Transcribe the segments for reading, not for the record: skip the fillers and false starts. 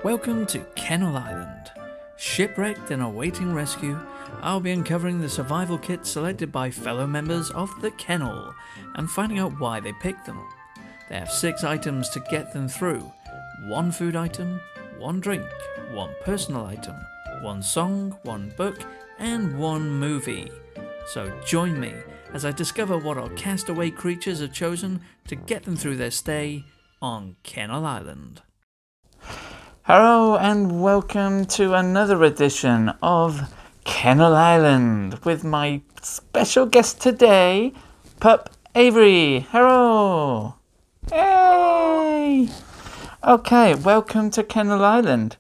Welcome to Kennel Island. Shipwrecked and awaiting rescue, I'll be uncovering the survival kits selected by fellow members of the Kennel and finding out why they picked them. They have 6 items to get them through. 1 food item, 1 drink, 1 personal item, 1 song, 1 book, and 1 movie. So join me as I discover what our castaway creatures have chosen to get them through their stay on Kennel Island. Hello and welcome to another edition of Kennel Island with my special guest today, Pup Avery. Hello! Hey! Okay, welcome to Kennel Island.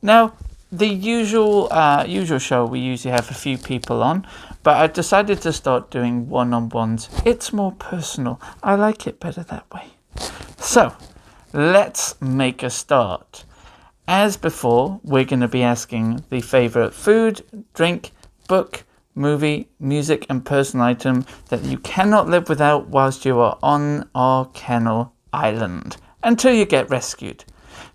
Now, the usual show we usually have a few people on, but I decided to start doing one-on-ones. It's more personal. I like it better that way. So, let's make a start. As before, we're going to be asking the favourite food, drink, book, movie, music and personal item that you cannot live without whilst you are on our Kennel Island until you get rescued.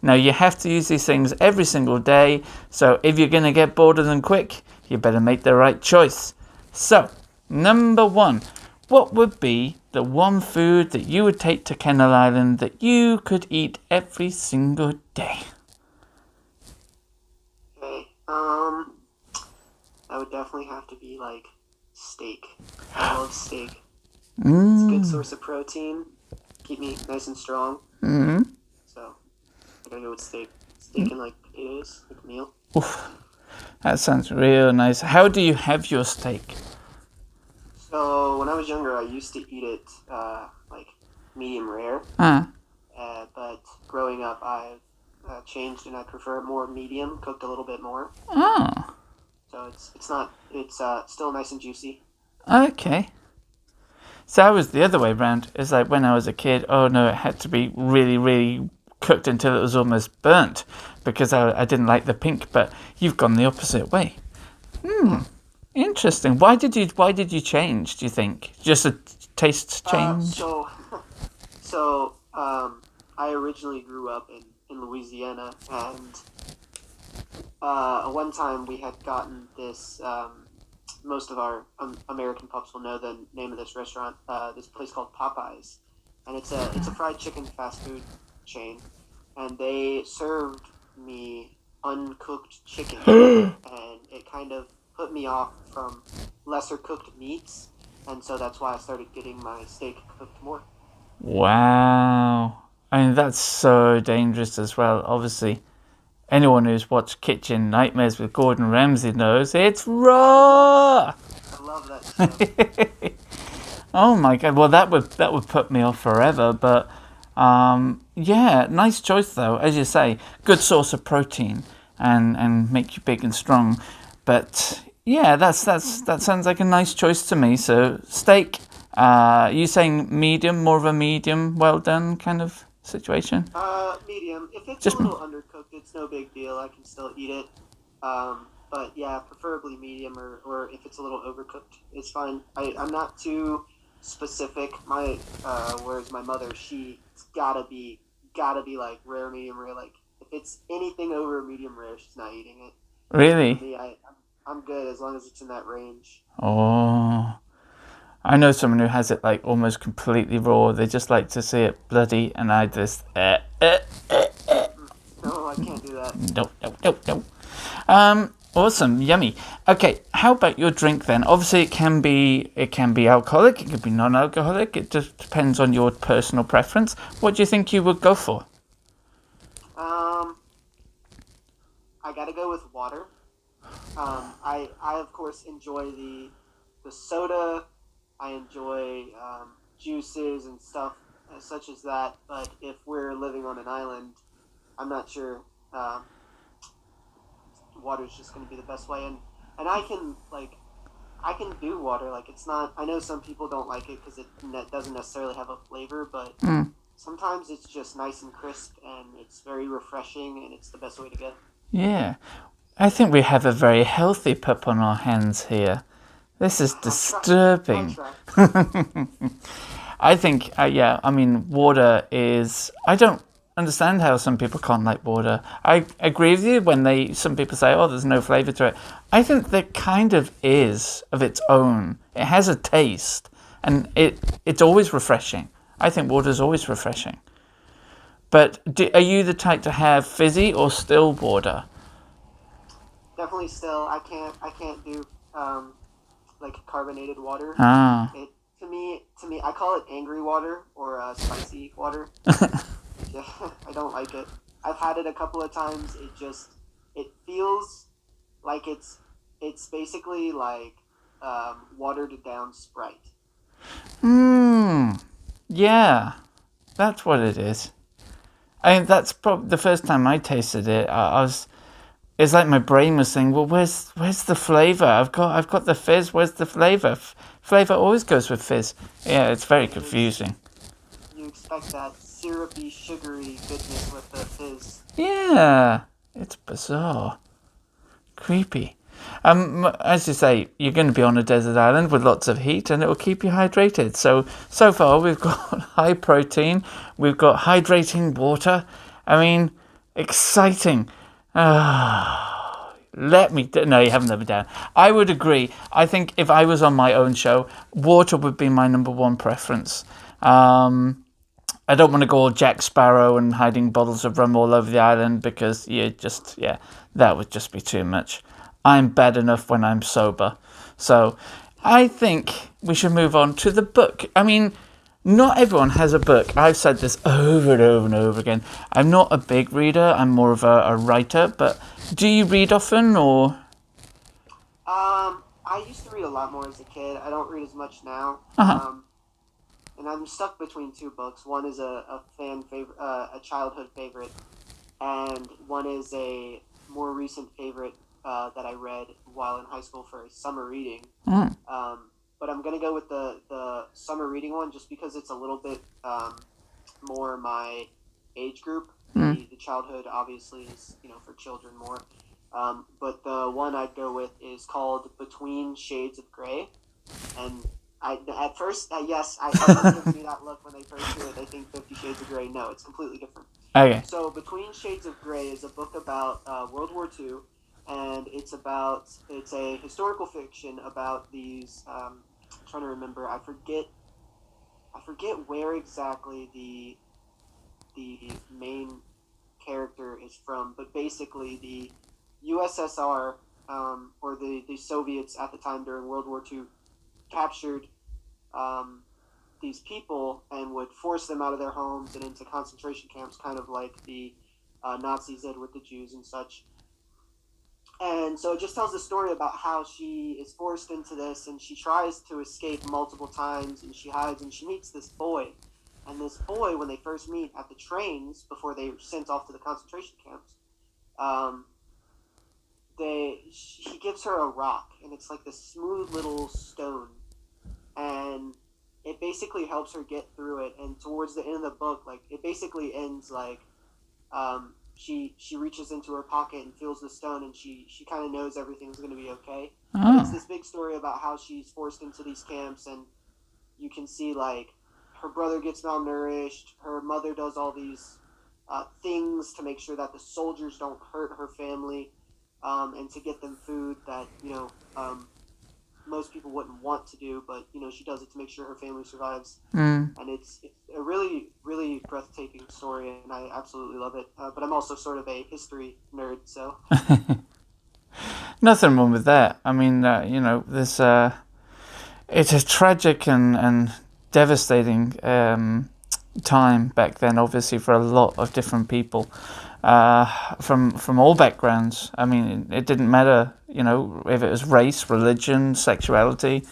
Now, you have to use these things every single day, so if you're going to get bored of them quick, you better make the right choice. So, number 1, what would be the one food that you would take to Kennel Island that you could eat every single day? That would definitely have to be like steak. I love steak. It's a good source of protein. Keep me nice and strong. Mm-hmm. So I gotta go with steak. Steak and like potatoes, like a meal. Oof, that sounds real nice. How do you have your steak? So when I was younger, I used to eat it like medium rare. But growing up, I've changed and I prefer more medium, cooked a little bit more. Oh. So it's still nice and juicy. Okay. So I was the other way around. It's like when I was a kid, oh no, it had to be really, really cooked until it was almost burnt because I didn't like the pink, but you've gone the opposite way. Interesting. Why did you change, do you think? Just a taste change? I originally grew up in Louisiana, and one time we had gotten this, most of our American pups will know the name of this restaurant, this place called Popeyes, and it's a fried chicken fast food chain, and they served me uncooked chicken, and it kind of put me off from lesser cooked meats, and so that's why I started getting my steak cooked more. Wow. I mean, that's so dangerous as well. Obviously, anyone who's watched Kitchen Nightmares with Gordon Ramsay knows it's raw. I love that show. Oh my god! Well, that would put me off forever. But yeah, nice choice though. As you say, good source of protein and make you big and strong. But yeah, that sounds like a nice choice to me. So steak. You saying medium, more of a medium, well done kind of situation? Medium. If it's a little undercooked, it's no big deal. I can still eat it. But yeah, preferably medium, or if it's a little overcooked, it's fine. I'm not too specific. Whereas my mother, she's gotta be like rare, medium rare. Like if it's anything over medium rare, she's not eating it. Really? For me, I'm good as long as it's in that range. Oh. I know someone who has it like almost completely raw. They just like to see it bloody, and I just No, I can't do that. No. Awesome, yummy. Okay, how about your drink then? Obviously, it can be alcoholic. It could be non-alcoholic. It just depends on your personal preference. What do you think you would go for? I gotta go with water. I of course enjoy the soda. I enjoy juices and stuff such as that, but if we're living on an island, I'm not sure water's just going to be the best way. And I can do water. Like it's not. I know some people don't like it because it doesn't necessarily have a flavor, but sometimes it's just nice and crisp and it's very refreshing and it's the best way to go. Yeah, I think we have a very healthy pup on our hands here. This is disturbing. I think, water is... I don't understand how some people can't like water. I agree with you when some people say, oh, there's no flavour to it. I think there kind of is of its own. It has a taste, and it's always refreshing. I think water's always refreshing. But are you the type to have fizzy or still water? Definitely still. I can't do like carbonated water. Ah. To me, I call it angry water or spicy water. Yeah, I don't like it. I've had it a couple of times. It feels like it's basically like watered down Sprite. Yeah, that's what it is. I mean, that's probably the first time I tasted it. I was. It's like my brain was saying, "Well, where's the flavour? I've got the fizz. Where's the flavour? Flavour always goes with fizz." Yeah, it's very confusing. You expect that syrupy, sugary goodness with the fizz. Yeah, it's bizarre, creepy. As you say, you're going to be on a desert island with lots of heat, and it will keep you hydrated. So far we've got high protein, we've got hydrating water. I mean, exciting. No, you haven't let me down. I would agree. I think if I was on my own show, water would be my number one preference. I don't want to go all Jack Sparrow and hiding bottles of rum all over the island because that would just be too much. I'm bad enough when I'm sober. So I think we should move on to the book. I mean, not everyone has a book. I've said this over and over and over again. I'm not a big reader. I'm more of a writer. But do you read often or? I used to read a lot more as a kid. I don't read as much now. Uh-huh. And I'm stuck between two books. One is a fan favorite, a childhood favorite, and one is a more recent favorite that I read while in high school for a summer reading. But I'm gonna go with the summer reading one just because it's a little bit more my age group. The childhood obviously is for children more. But the one I'd go with is called Between Shades of Grey, and at first, yes, everyone gives me that look when they first hear it. They think 50 Shades of Grey. No, it's completely different. Okay. So Between Shades of Grey is a book about World War II, and it's a historical fiction about these. I'm trying to remember. I forget where exactly the main character is from, but basically the USSR or the Soviets at the time during World War II captured these people and would force them out of their homes and into concentration camps, kind of like the Nazis did with the Jews and such. And so it just tells the story about how she is forced into this, and she tries to escape multiple times, and she hides, and she meets this boy. And this boy, when they first meet at the trains before they were sent off to the concentration camps, he gives her a rock, and it's like this smooth little stone, and it basically helps her get through it. And towards the end of the book, like it basically ends like she reaches into her pocket and feels the stone, and she kind of knows everything's going to be okay. But it's this big story about how she's forced into these camps, and you can see like her brother gets malnourished, her mother does all these things to make sure that the soldiers don't hurt her family, and to get them food that most people wouldn't want to do, but she does it to make sure her family survives. And it's a really, really breathtaking story, and I absolutely love it. But I'm also sort of a history nerd, so Nothing wrong with that. I mean, there's it's a tragic and devastating time back then, obviously, for a lot of different people from all backgrounds. I mean, it didn't matter, if it was race, religion, sexuality.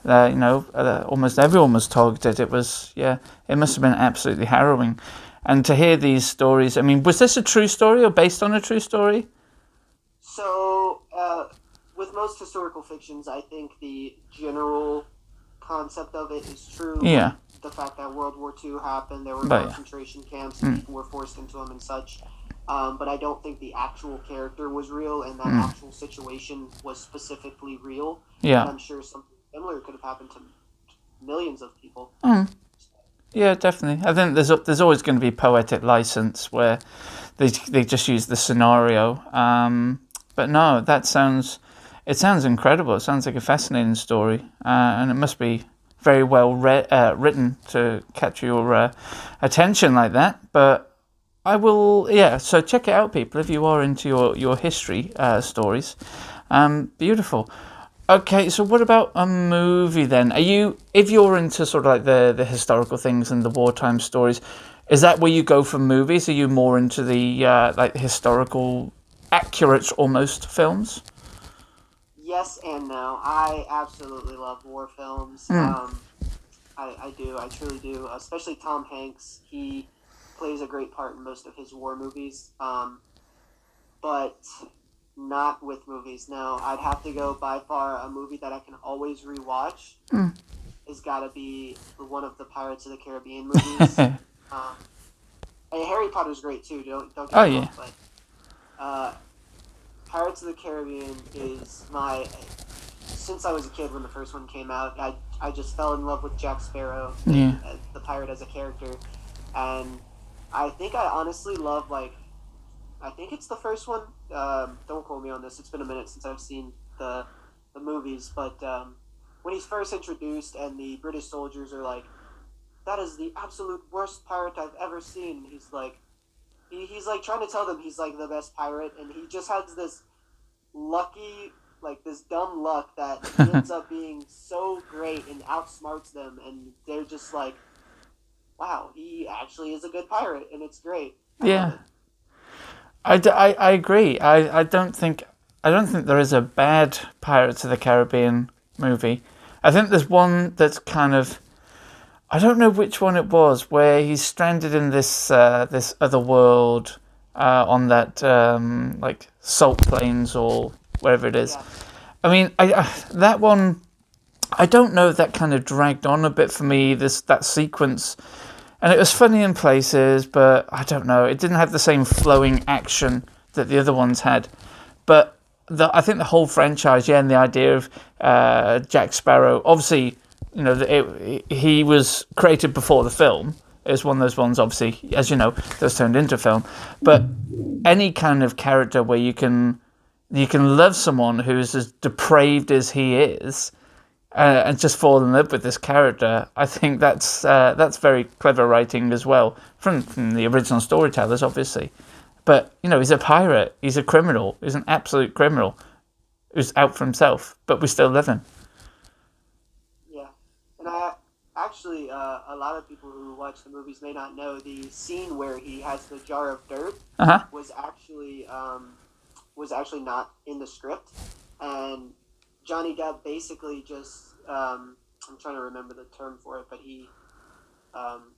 Almost everyone was targeted. It must have been absolutely harrowing. And to hear these stories, I mean, was this a true story or based on a true story? So, with most historical fictions, I think the general concept of it is true. Yeah. The fact that World War II happened, there were concentration camps, and people were forced into them and such. But I don't think the actual character was real, and that actual situation was specifically real. Yeah. And I'm sure something similar could have happened to millions of people. Yeah, definitely. I think there's always going to be poetic license where they just use the scenario. But no, it sounds incredible. It sounds like a fascinating story, and it must be very well written to catch your attention like that. But I will, yeah. So check it out, people, if you are into your history stories. Beautiful. Okay, so what about a movie then? If you're into sort of like the historical things and the wartime stories, is that where you go for movies? Are you more into the like historical, accurate almost films? Yes and no. I absolutely love war films. Hmm. I do. I truly do. Especially Tom Hanks. He plays a great part in most of his war movies. But not with movies. No, I'd have to go by far a movie that I can always rewatch. Has got to be one of the Pirates of the Caribbean movies. Um, and Harry Potter's great too. Don't get Oh me yeah. wrong, but uh, Pirates of the Caribbean is my since I was a kid when the first one came out. I just fell in love with Jack Sparrow, Yeah. the pirate as a character, and I think I honestly love like I think it's the first one. Don't quote me on this. It's been a minute since I've seen the movies, but when he's first introduced and the British soldiers are like, "That is the absolute worst pirate I've ever seen." He's like, he's like trying to tell them he's like the best pirate, and he just has this lucky, like this dumb luck that he ends up being so great and outsmarts them, and they're just like, "Wow, he actually is a good pirate," and it's great. I love Yeah. it. I agree. I don't think there is a bad Pirates of the Caribbean movie. I think there's one that's kind of, I don't know which one it was, where he's stranded in this other world on that like salt plains or wherever it is. Yeah. I mean, that one, I don't know if that kind of dragged on a bit for me. That sequence, and it was funny in places, but I don't know. It didn't have the same flowing action that the other ones had. But I think the whole franchise, yeah, and the idea of Jack Sparrow, obviously, you know, he was created before the film. It was one of those ones, obviously, as you know, that was turned into film. But any kind of character where you can love someone who's as depraved as he is, and just fall in love with this character. I think that's very clever writing as well from the original storytellers, obviously. But you know, he's a pirate. He's a criminal. He's an absolute criminal who's out for himself. But we still love him. Yeah, and I actually a lot of people who watch the movies may not know the scene where he has the jar of dirt Uh huh. was actually not in the script, and Johnny Depp basically just I'm trying to remember the term for it, but he um,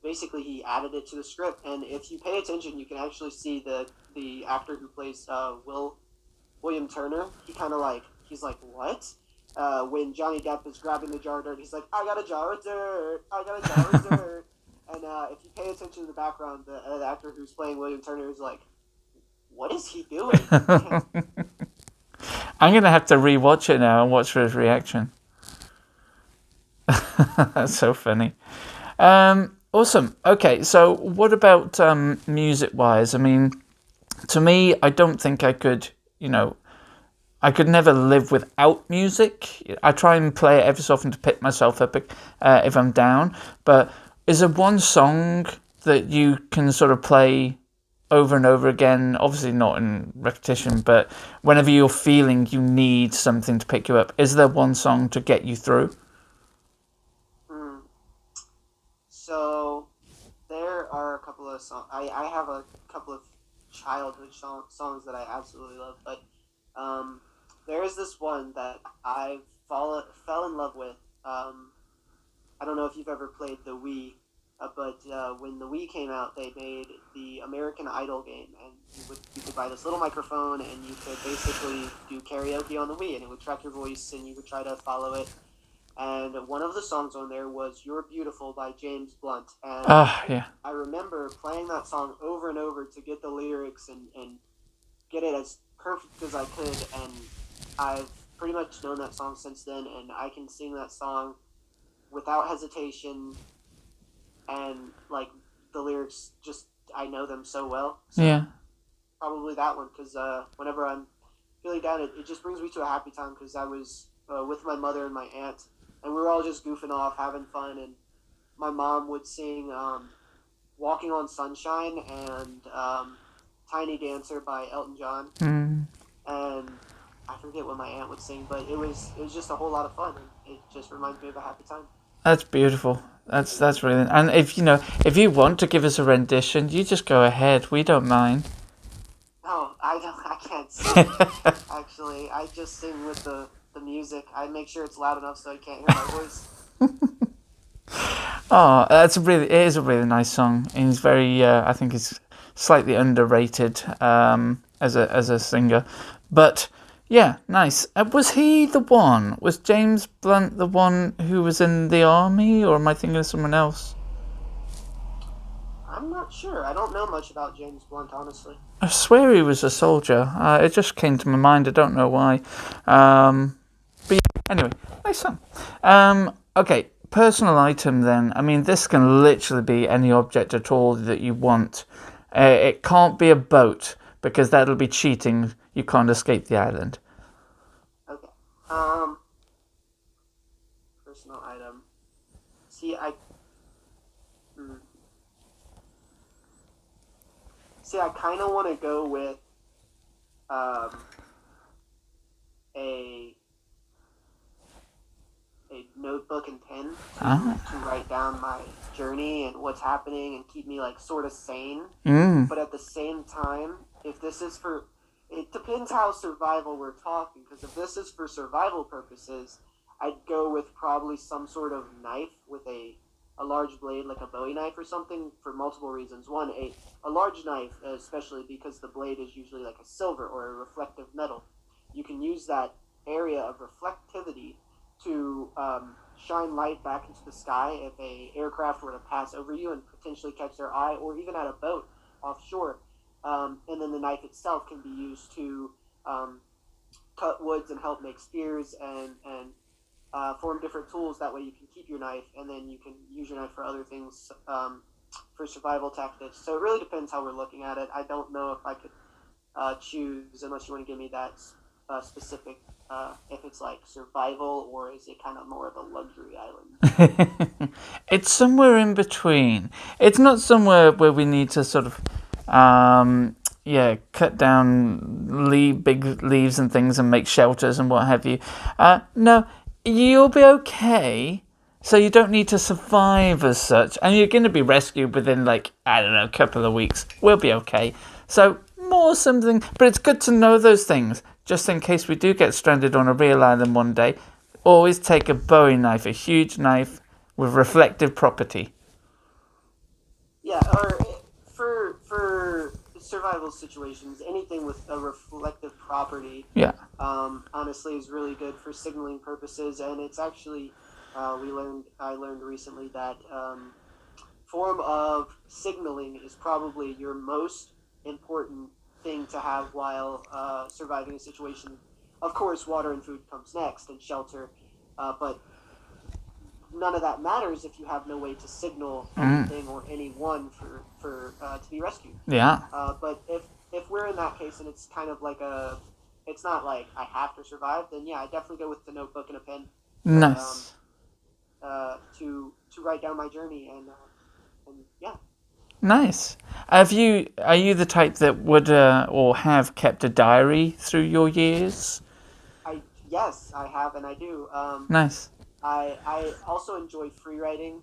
basically he added it to the script, and if you pay attention, you can actually see the actor who plays William Turner. He kind of like he's like what? When Johnny Depp is grabbing the jar of dirt, he's like, "I got a jar of dirt. I got a jar of dirt." And if you pay attention to the background, the actor who's playing William Turner is like, "What is he doing?" I'm gonna have to rewatch it now and watch for his reaction. That's so funny. Awesome. Okay, so what about music wise? I mean, to me, I don't think I could, you know, I could never live without music. I try and play it every so often to pick myself up if I'm down. But is there one song that you can sort of play over and over again? Obviously not in repetition, but whenever you're feeling you need something to pick you up, is there one song to get you through? Hmm. So there are a couple of songs. I have a couple of childhood songs that I absolutely love, but um, there is this one that fell in love with. I don't know if you've ever played the Wii, but when the Wii came out, they made the American Idol game, and you could buy this little microphone, and you could basically do karaoke on the Wii, and it would track your voice, and you would try to follow it. And one of the songs on there was "You're Beautiful" by James Blunt, and Ah, yeah. I remember playing that song over and over to get the lyrics and get it as perfect as I could, and I've pretty much known that song since then, and I can sing that song without hesitation and like the lyrics, just I know them so well. So Yeah. probably that one, because whenever I'm feeling down, it just brings me to a happy time, because I was with my mother and my aunt, and we were all just goofing off, having fun, and my mom would sing "Walking on Sunshine" and "Tiny Dancer" by Elton John, Mm. and I forget what my aunt would sing, but it was just a whole lot of fun, and it just reminds me of a happy time. That's beautiful. That's really. And if you want to give us a rendition, you just go ahead. We don't mind. No, I can't sing. Actually, I just sing with the music. I make sure it's loud enough so I can't hear my voice. Oh, it is a really nice song. And he's very. I think he's slightly underrated as a singer, but. Yeah, nice. Was he the one? Was James Blunt the one who was in the army, or am I thinking of someone else? I'm not sure. I don't know much about James Blunt, honestly. I swear he was a soldier. It just came to my mind. I don't know why. But yeah, anyway, nice song. Okay, personal item then. I mean, this can literally be any object at all that you want. It can't be a boat because that'll be cheating. You can't escape the island. Okay. Personal item. See, hmm. I kind of want to go with um, a notebook and pen to write down my journey and what's happening and keep me like sort of sane. But at the same time, if this is for, it depends how survival we're talking. Because if this is for survival purposes, I'd go with probably some sort of knife with a large blade, like a Bowie knife or something, for multiple reasons. One, a large knife, especially because the blade is usually like a silver or a reflective metal. You can use that area of reflectivity to shine light back into the sky if a aircraft were to pass over you and potentially catch their eye, or even at a boat offshore. And then the knife itself can be used to cut woods and help make spears and form different tools. That way you can keep your knife, and then you can use your knife for other things, for survival tactics. So it really depends how we're looking at it. I don't know if I could choose, unless you want to give me that specific, if it's like survival, or is it kind of more of a luxury island? It's somewhere in between. It's not somewhere where we need to sort of, cut down big leaves and things and make shelters and what have you. No, you'll be okay. So you don't need to survive as such. And you're going to be rescued within, like, I don't know, a couple of weeks. We'll be okay. So more something, but it's good to know those things. Just in case we do get stranded on a real island one day, always take a Bowie knife, a huge knife with reflective property. Yeah, or for survival situations, anything with a reflective property, Yeah. honestly, is really good for signaling purposes. And it's actually, I learned recently that form of signaling is probably your most important thing to have while surviving a situation. Of course, water and food comes next, and shelter, but none of that matters if you have no way to signal anything or anyone for to be rescued. Yeah. But if we're in that case, and it's kind of like it's not like I have to survive, then yeah, I definitely go with the notebook and a pen. Nice. To write down my journey, and yeah. Nice. Are you the type that would or have kept a diary through your years? Yes, I have, and I do. Nice. I also enjoy free writing.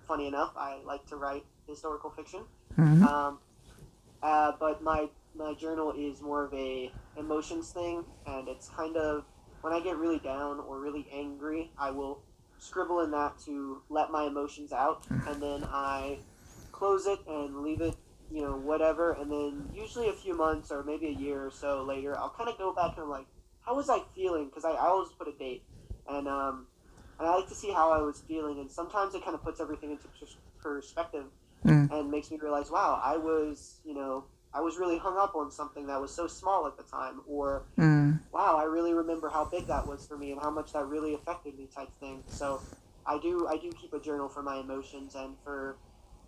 Funny enough, I like to write historical fiction. Mm-hmm. But my journal is more of a emotions thing, and it's kind of, when I get really down or really angry, I will scribble in that to let my emotions out, and then I close it and leave it, whatever, and then usually a few months or maybe a year or so later, I'll kind of go back and I'm like, how was I feeling? Because I always put a date, and I like to see how I was feeling, and sometimes it kind of puts everything into perspective and makes me realize, wow, I was really hung up on something that was so small at the time, or wow, I really remember how big that was for me and how much that really affected me, type thing. So I do keep a journal for my emotions and for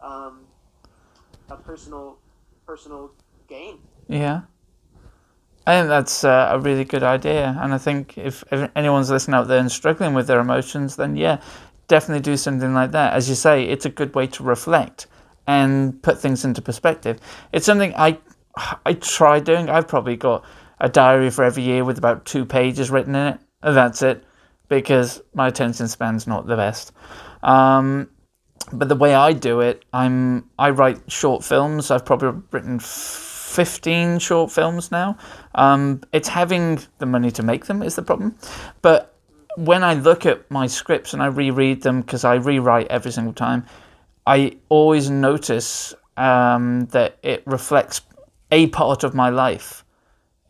a personal gain. Yeah. I think that's a really good idea, and I think if anyone's listening out there and struggling with their emotions, then yeah, definitely do something like that. As you say, it's a good way to reflect and put things into perspective. It's something I try doing. I've probably got a diary for every year with about 2 pages written in it, and that's it, because my attention span's not the best. But the way I do it, I write short films. I've probably written 15 short films now. It's having the money to make them is the problem. But when I look at my scripts and I reread them, because I rewrite every single time, I always notice that it reflects a part of my life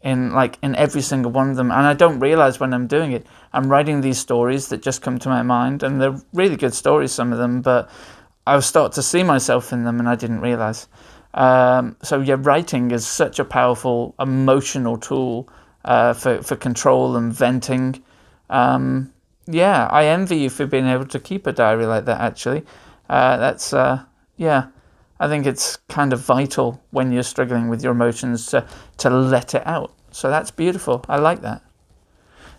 in every single one of them, and I don't realize when I'm doing it. I'm writing these stories that just come to my mind, and they're really good stories, some of them, but I'll start to see myself in them, and I didn't realize. So yeah, writing is such a powerful emotional tool for control and venting. Yeah, I envy you for being able to keep a diary like that. Actually, that's yeah. I think it's kind of vital when you're struggling with your emotions to let it out. So that's beautiful. I like that.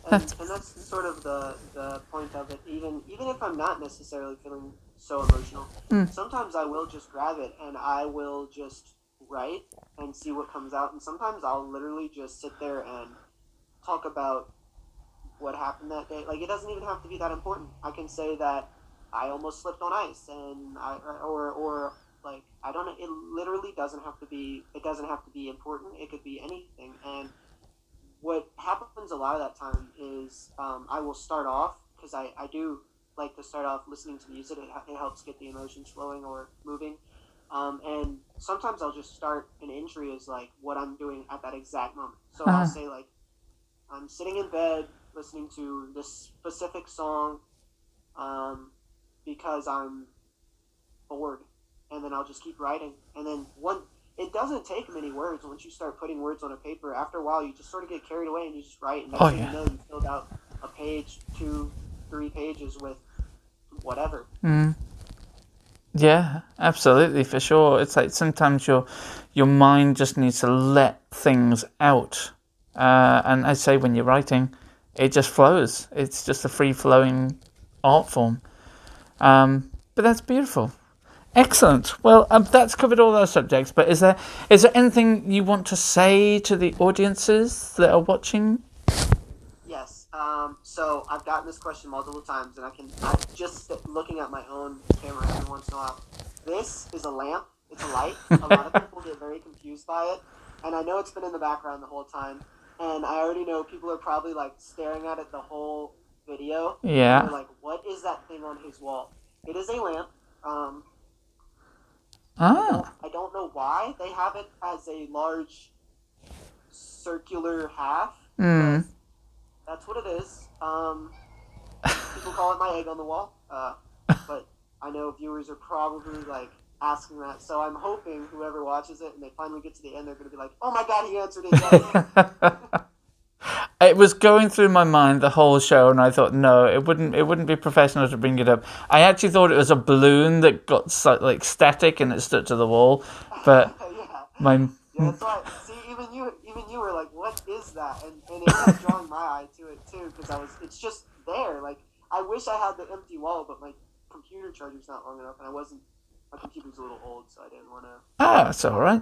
And that's sort of the point of it. Even if I'm not necessarily feeling so emotional, sometimes I will just grab it and I will just write and see what comes out. And sometimes I'll literally just sit there and talk about what happened that day. Like, it doesn't even have to be that important. I can say that I almost slipped on ice, and or like, I don't know. It literally doesn't have to be. It doesn't have to be important. It could be anything. And what happens a lot of that time is I will start off, because I do like to start off listening to music. It helps get the emotions flowing or moving. And sometimes I'll just start an entry as like what I'm doing at that exact moment. So I'll say like, I'm sitting in bed listening to this specific song because I'm bored, and then I'll just keep writing. And then it doesn't take many words. Once you start putting words on a paper, after a while you just sort of get carried away and you just write, and next thing you know, you filled out a page, 2, 3 pages with whatever. Yeah, absolutely, for sure. It's like sometimes your mind just needs to let things out. And I say when you're writing, it just flows. It's just a free-flowing art form. But that's beautiful. Excellent. Well, that's covered all those subjects. But is there anything you want to say to the audiences that are watching? Yes. So I've gotten this question multiple times, and I'm just looking at my own camera every once in a while. This is a lamp. It's a light. A lot of people get very confused by it, and I know it's been in the background the whole time. And I already know people are probably like staring at it the whole video. Yeah. And they're like, "What is that thing on his wall?" It is a lamp. I don't know why they have it as a large circular half. But that's what it is. People call it my egg on the wall. But I know viewers are probably like asking that. So I'm hoping whoever watches it and they finally get to the end, they're going to be like, "Oh my God, he answered it." Yes. It was going through my mind the whole show, and I thought, no, it wouldn't be professional to bring it up. I actually thought it was a balloon that got like static and it stuck to the wall, but yeah, that's why. See, even you were like, "What is that?" And it was drawing my eye to it too, because it's just there. Like, I wish I had the empty wall, but my computer charger's not long enough, and my computer's a little old, so I didn't want to. it's all right.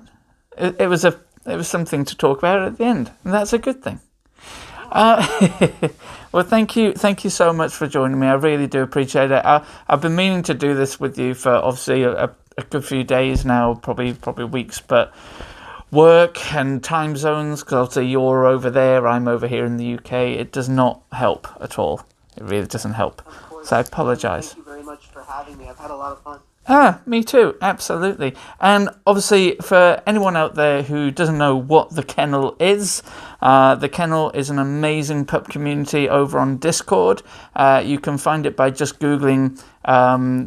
It was something to talk about at the end, and that's a good thing. Well, thank you so much for joining me. I really do appreciate it. I've been meaning to do this with you for obviously a good few days now, probably weeks, but work and time zones, because obviously you're over there, I'm over here in the UK, it does not help at all. It really doesn't help. Of course. So I apologise. Thank you very much for having me. I've had a lot of fun. Me too, absolutely. And obviously, for anyone out there who doesn't know what the Kennel is, the Kennel is an amazing pup community over on Discord. You can find it by just Googling,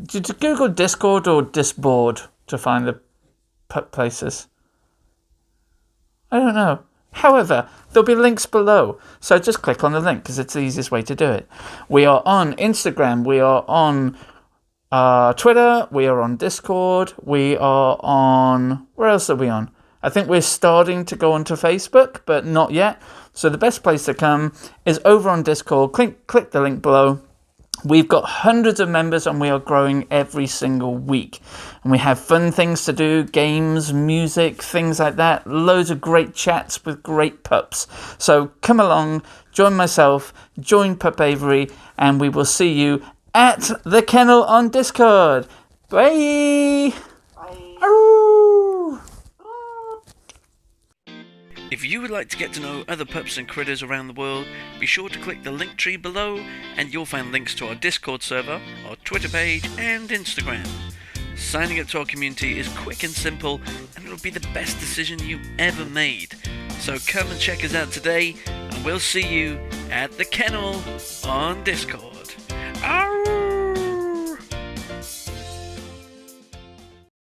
did you Google Discord or Disboard to find the pup places? I don't know. However, there'll be links below, so just click on the link because it's the easiest way to do it. We are on Instagram, we are on Twitter, we are on Discord, we are on... Where else are we on? I think we're starting to go onto Facebook, but not yet. So the best place to come is over on Discord. Click the link below. We've got hundreds of members and we are growing every single week. And we have fun things to do, games, music, things like that. Loads of great chats with great pups. So come along, join myself, join Pup Avery, and we will see you at the Kennel on Discord. Bye! Bye. Aroo! If you would like to get to know other pups and critters around the world, be sure to click the link tree below and you'll find links to our Discord server, our Twitter page and Instagram. Signing up to our community is quick and simple and it'll be the best decision you ever made. So come and check us out today and we'll see you at the Kennel on Discord. Arr!